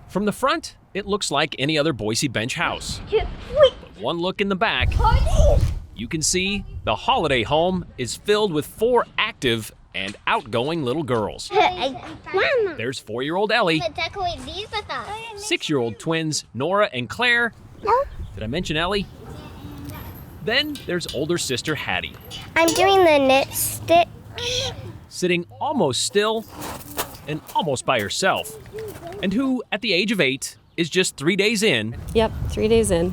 From the front, it looks like any other Boise Bench house. But one look in the back, you can see the holiday home is filled with 4 active and outgoing little girls. There's 4-year-old Ellie, 6-year-old twins Nora and Claire. Did I mention Ellie? Then there's older sister Hattie. I'm doing the knit stitch. Sitting almost still and almost by herself. And who, at the age of 8, is just 3 days in. Yep, 3 days in.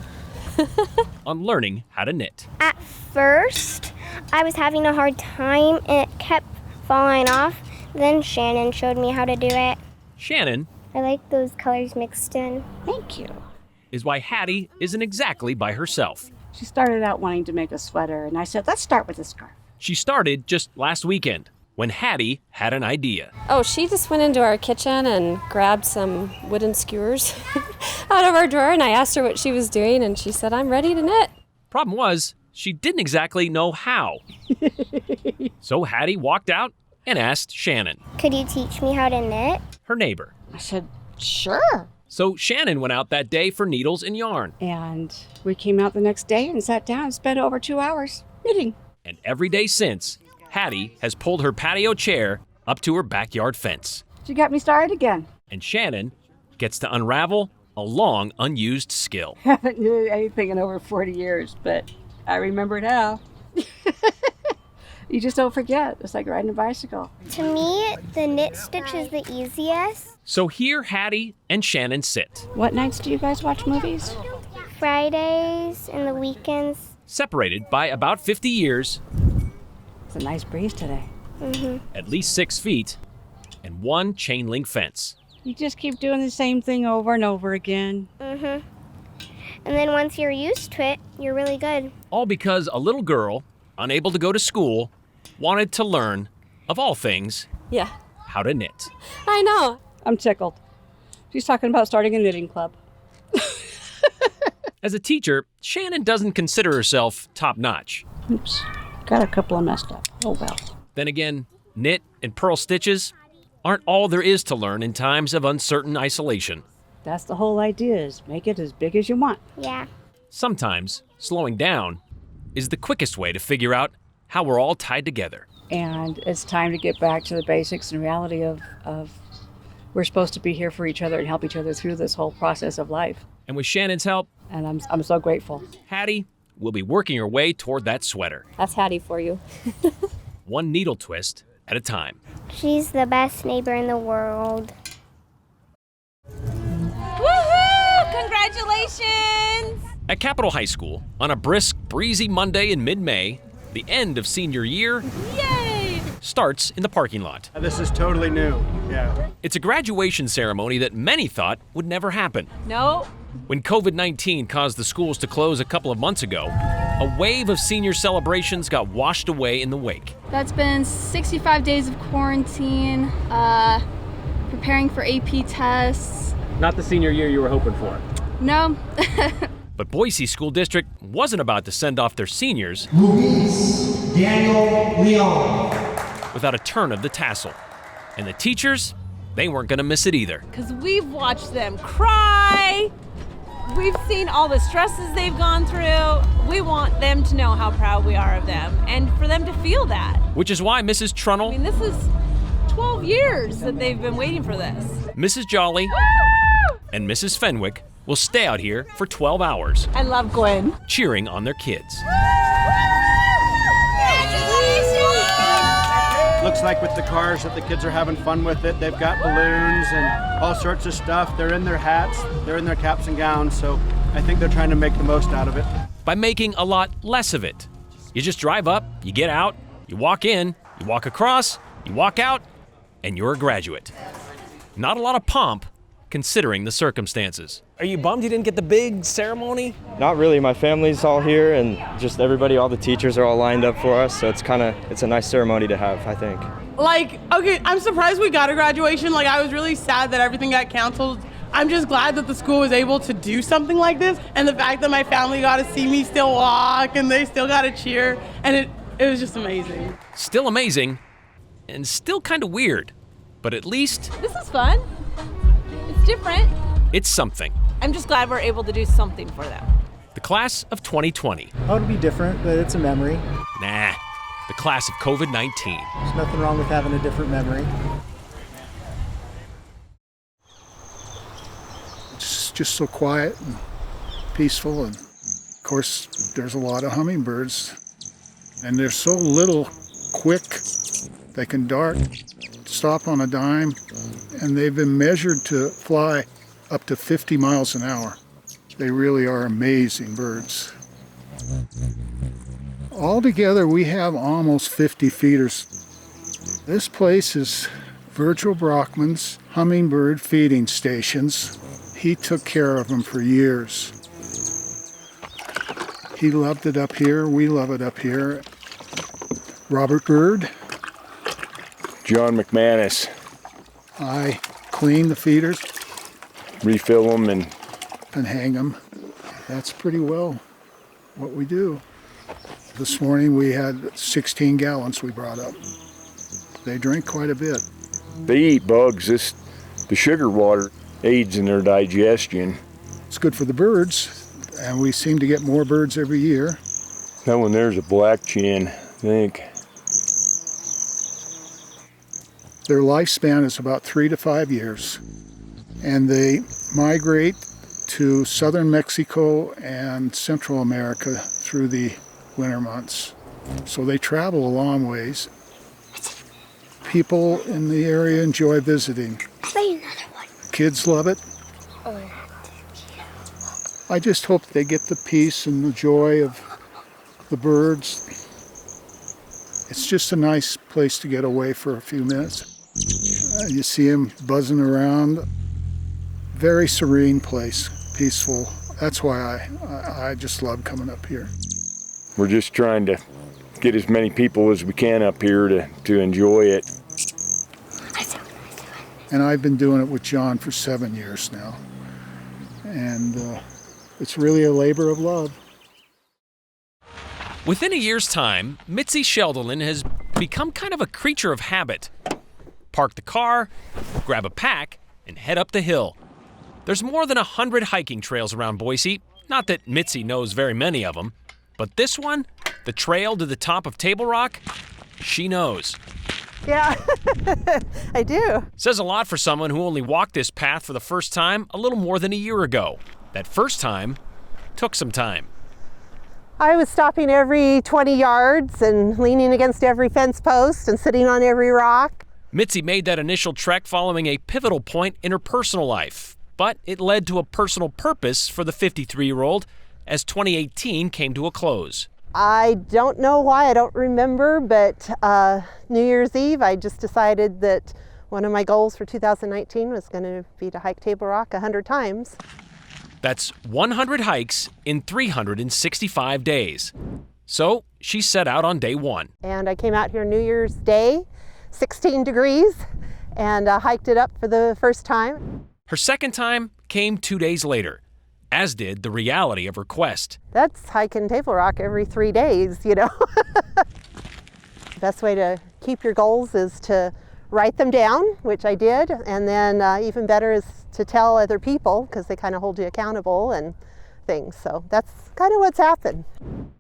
On learning how to knit. At first, I was having a hard time and it kept falling off. Then Shannon showed me how to do it. Shannon, I like those colors mixed in. Thank you. is why Hattie isn't exactly by herself. She started out wanting to make a sweater, and I said, let's start with a scarf. She started just last weekend when Hattie had an idea. Oh, she just went into our kitchen and grabbed some wooden skewers out of our drawer, and I asked her what she was doing, and she said, I'm ready to knit. Problem was, she didn't exactly know how. So Hattie walked out and asked Shannon, Could you teach me how to knit? her neighbor. I said, sure. So Shannon went out that day for needles and yarn. And we came out the next day and sat down and spent over 2 hours knitting. And every day since, Hattie has pulled her patio chair up to her backyard fence. She got me started again. And Shannon gets to unravel a long unused skill. Haven't knew anything in over 40 years, but I remember now. You just don't forget. It's like riding a bicycle. To me, the knit stitch is the easiest. So here Hattie and Shannon sit, What nights do you guys watch movies? Fridays and the weekends. separated by about 50 years, It's a nice breeze today. at least 6 feet, and 1 chain link fence. You just keep doing the same thing over and over again. And then once you're used to it, you're really good. All because a little girl, unable to go to school, wanted to learn, of all things, Yeah, how to knit. I know. I'm tickled. She's talking about starting a knitting club. As a teacher, Shannon doesn't consider herself top-notch. Oops, got a couple of messed up. Oh well. Then again, knit and purl stitches aren't all there is to learn in times of uncertain isolation. That's the whole idea, is make it as big as you want. Yeah. Sometimes, slowing down is the quickest way to figure out how we're all tied together. And it's time to get back to the basics and reality of we're supposed to be here for each other and help each other through this whole process of life. And with Shannon's help, And I'm so grateful. Hattie will be working her way toward that sweater, That's Hattie for you. one needle twist at a time. She's the best neighbor in the world. Woohoo! Congratulations! At Capitol High School, on a brisk, breezy Monday in mid-May, the end of senior year Yay! starts in the parking lot. This is totally new, yeah. It's a graduation ceremony that many thought would never happen. No. When COVID-19 caused the schools to close a couple of months ago, a wave of senior celebrations got washed away in the wake. That's been 65 days of quarantine, preparing for AP tests. Not the senior year you were hoping for. No. But Boise School District wasn't about to send off their seniors Luis Daniel Leon. without a turn of the tassel. And the teachers, they weren't going to miss it either. Because we've watched them cry. We've seen all the stresses they've gone through. We want them to know how proud we are of them and for them to feel that. Which is why Mrs. I Trunnell, mean, this is 12 years that they've been waiting for this. Mrs. Jolly, and Mrs. Fenwick will stay out here for 12 hours, I love Gwen. cheering on their kids. Looks like with the cars that the kids are having fun with it. They've got balloons and all sorts of stuff. They're in their hats, they're in their caps and gowns, so I think they're trying to make the most out of it. By making a lot less of it. You just drive up, you get out, you walk in, you walk across, you walk out, and you're a graduate. Not a lot of pomp, considering the circumstances. Are you bummed you didn't get the big ceremony? Not really. My family's all here and just everybody, all the teachers are all lined up for us. So it's a nice ceremony to have, I think. Like, okay, I'm surprised we got a graduation. Like, I was really sad that everything got canceled. I'm just glad that the school was able to do something like this. And the fact that my family got to see me still walk and they still got to cheer. And it was just amazing. Still amazing, and still kind of weird. But at least This is fun. It's different. It's something. I'm just glad we're able to do something for them. The class of 2020. Oh, it'll be different, but it's a memory. Nah, the class of COVID-19. There's nothing wrong with having a different memory. It's just so quiet and peaceful, and of course there's a lot of hummingbirds, and they're so little quick. They can dart, stop on a dime, and they've been measured to fly up to 50 miles an hour. They really are amazing birds. Altogether, we have almost 50 feeders. This place is Virgil Brockman's hummingbird feeding stations. He took care of them for years. He loved it up here. We love it up here. Robert Bird. John McManus. I clean the feeders. Refill them and hang them. That's pretty well what we do. This morning we had 16 gallons we brought up. They drink quite a bit. They eat bugs. The sugar water aids in their digestion. It's good for the birds, and we seem to get more birds every year. That one there's a black chin, I think. Their lifespan is about 3 to 5 years, and they migrate to southern Mexico and Central America through the winter months. So they travel a long ways. People in the area enjoy visiting. Play another one. Kids love it. I just hope they get the peace and the joy of the birds. It's just a nice place to get away for a few minutes. You see them buzzing around. Very serene place, peaceful. That's why I just love coming up here. We're just trying to get as many people as we can up here to enjoy it. And I've been doing it with John for 7 years now. And it's really a labor of love. Within a year's time, Mitzi Sheldon has become kind of a creature of habit. Park the car, grab a pack, and head up the hill. There's more than 100 hiking trails around Boise. Not that Mitzi knows very many of them, but this one, the trail to the top of Table Rock, she knows. Yeah, I do. Says a lot for someone who only walked this path for the first time a little more than a year ago. That first time took some time. I was stopping every 20 yards and leaning against every fence post and sitting on every rock. Mitzi made that initial trek following a pivotal point in her personal life, but it led to a personal purpose for the 53-year-old as 2018 came to a close. I don't know why, I don't remember, but New Year's Eve, I just decided that one of my goals for 2019 was going to be to hike Table Rock 100 times. That's 100 hikes in 365 days. So she set out on day one. And I came out here New Year's Day, 16 degrees, and hiked it up for the first time. Her second time came 2 days later, as did the reality of her quest. That's hiking Table Rock every 3 days, you know. The best way to keep your goals is to write them down, which I did, and then even better is to tell other people because they kind of hold you accountable and things. So that's kind of what's happened.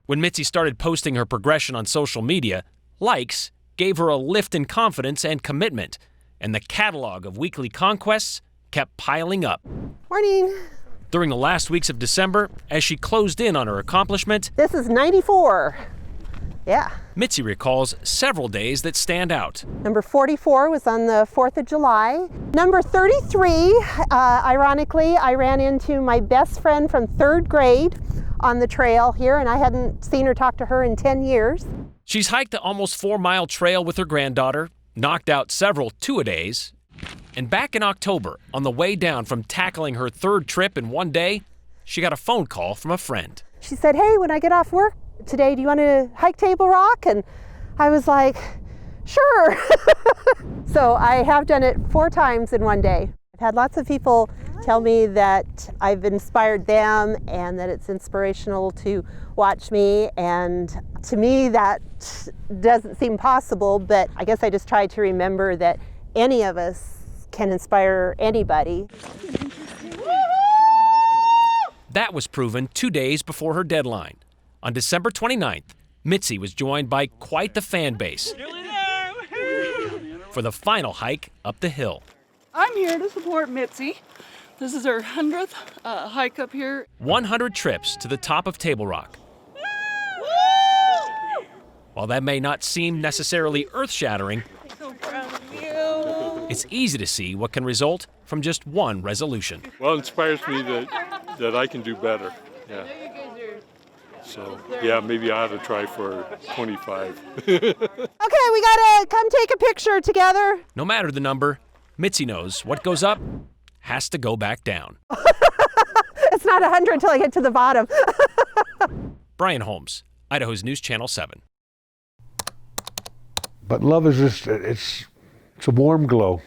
When Mitzi started posting her progression on social media, likes gave her a lift in confidence and commitment, and the catalog of weekly conquests kept piling up. Morning. During the last weeks of December, as she closed in on her accomplishment, this is 94. Yeah. Mitzi recalls several days that stand out. Number 44 was on the 4th of July. Number 33, ironically, I ran into my best friend from 3rd grade on the trail here, and I hadn't seen or talked to her in 10 years. She's hiked the almost 4-mile trail with her granddaughter, knocked out several two-a-days, and back in October, on the way down from tackling her 3rd trip in one day, she got a phone call from a friend. She said, "Hey, when I get off work today, do you want to hike Table Rock?" And I was like, sure. So I have done it 4 times in one day. I've had lots of people tell me that I've inspired them and that it's inspirational to watch me. And to me, that doesn't seem possible, but I guess I just try to remember that any of us can inspire anybody. That was proven 2 days before her deadline. On December 29th, Mitzi was joined by quite the fan base for the final hike up the hill. I'm here to support Mitzi. This is her 100th hike up here. 100 trips to the top of Table Rock. While that may not seem necessarily earth-shattering, So proud of you. it's easy to see what can result from just one resolution. Well, it inspires me that I can do better. Yeah. So, yeah, maybe I ought to try for 25. Okay, we gotta come take a picture together. No matter the number, Mitzi knows what goes up has to go back down. It's not 100 until I get to the bottom. Brian Holmes, Idaho's News Channel 7. But love is just, it's a warm glow.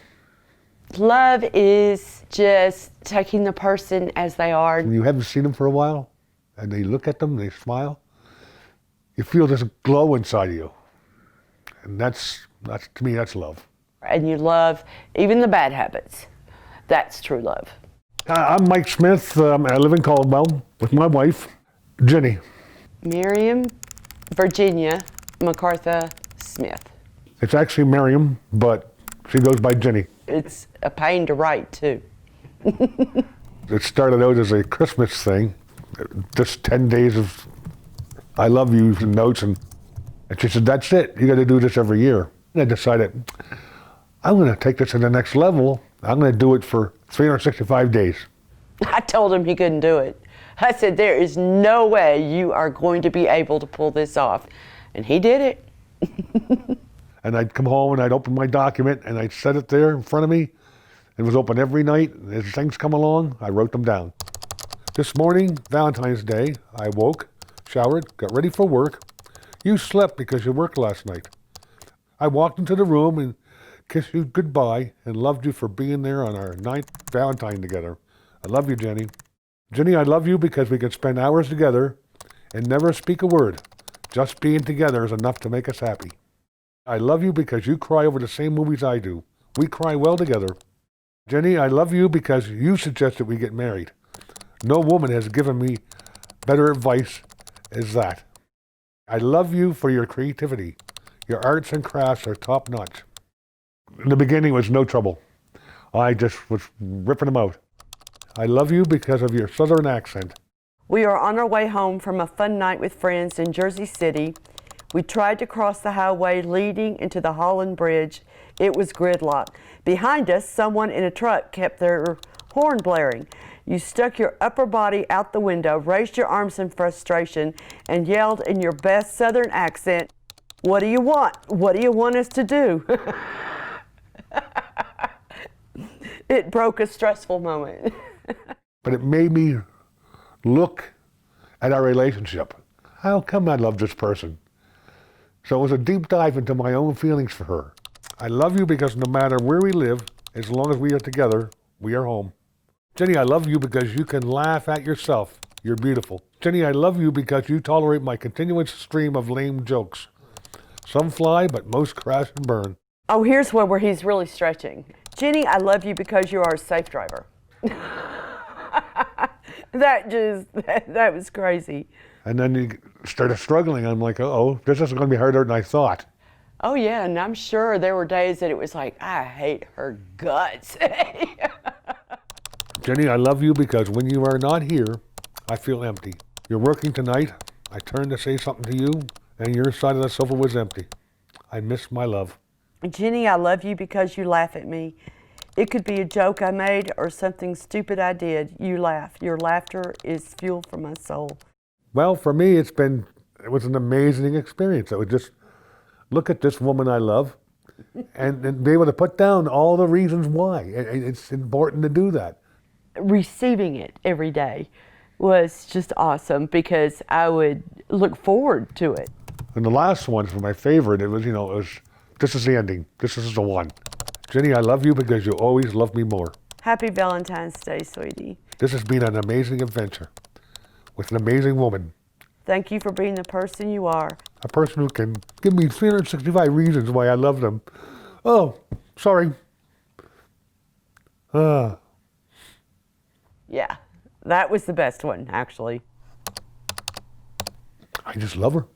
Love is just taking the person as they are. When you haven't seen them for a while, and they look at them, they smile, you feel this glow inside of you. And that's to me, that's love. And you love even the bad habits. That's true love. I'm Mike Smith. I live in Caldwell with my wife, Jenny. Miriam Virginia MacArthur Smith. It's actually Miriam, but she goes by Jenny. It's a pain to write, too. It started out as a Christmas thing, just 10 days of I love yous and notes, and she said, that's it, you got to do this every year. And I decided, I'm going to take this to the next level. I'm going to do it for 365 days. I told him he couldn't do it. I said, there is no way you are going to be able to pull this off. And he did it. And I'd come home and I'd open my document and I'd set it there in front of me. It was open every night. As things come along, I wrote them down. This morning, Valentine's Day, I woke, showered, got ready for work. You slept because you worked last night. I walked into the room and kissed you goodbye and loved you for being there on our 9th Valentine together. I love you, Jenny. Jenny, I love you because we can spend hours together and never speak a word. Just being together is enough to make us happy. I love you because you cry over the same movies I do. We cry well together. Jenny, I love you because you suggested we get married. No woman has given me better advice as that. I love you for your creativity. Your arts and crafts are top notch. In the beginning, it was no trouble. I just was ripping them out. I love you because of your southern accent. We are on our way home from a fun night with friends in Jersey City. We tried to cross the highway leading into the Holland Bridge. It was gridlock. Behind us, someone in a truck kept their horn blaring. You stuck your upper body out the window, raised your arms in frustration, and yelled in your best southern accent, "What do you want? What do you want us to do?" It broke a stressful moment. But it made me look at our relationship. How come I love this person? So it was a deep dive into my own feelings for her. I love you because no matter where we live, as long as we are together, we are home. Jenny, I love you because you can laugh at yourself. You're beautiful. Jenny, I love you because you tolerate my continuous stream of lame jokes. Some fly, but most crash and burn. Oh, here's where he's really stretching. Jenny, I love you because you are a safe driver. That was crazy. And then you started struggling. I'm like, uh-oh, this is going to be harder than I thought. Oh, yeah, and I'm sure there were days that it was like, I hate her guts. Jenny, I love you because when you are not here, I feel empty. You're working tonight. I turned to say something to you, and your side of the sofa was empty. I miss my love. Jenny, I love you because you laugh at me. It could be a joke I made or something stupid I did. You laugh. Your laughter is fuel for my soul. Well, for me, it was an amazing experience. I would just look at this woman I love and be able to put down all the reasons why. It's important to do that. Receiving it every day was just awesome because I would look forward to it. And the last one, for my favorite, it was, this is the ending. This is the one. Jenny, I love you because you always love me more. Happy Valentine's Day, sweetie. This has been an amazing adventure with an amazing woman. Thank you for being the person you are. A person who can give me 365 reasons why I love them. Oh, sorry. Yeah, That was the best one, actually. I just love her.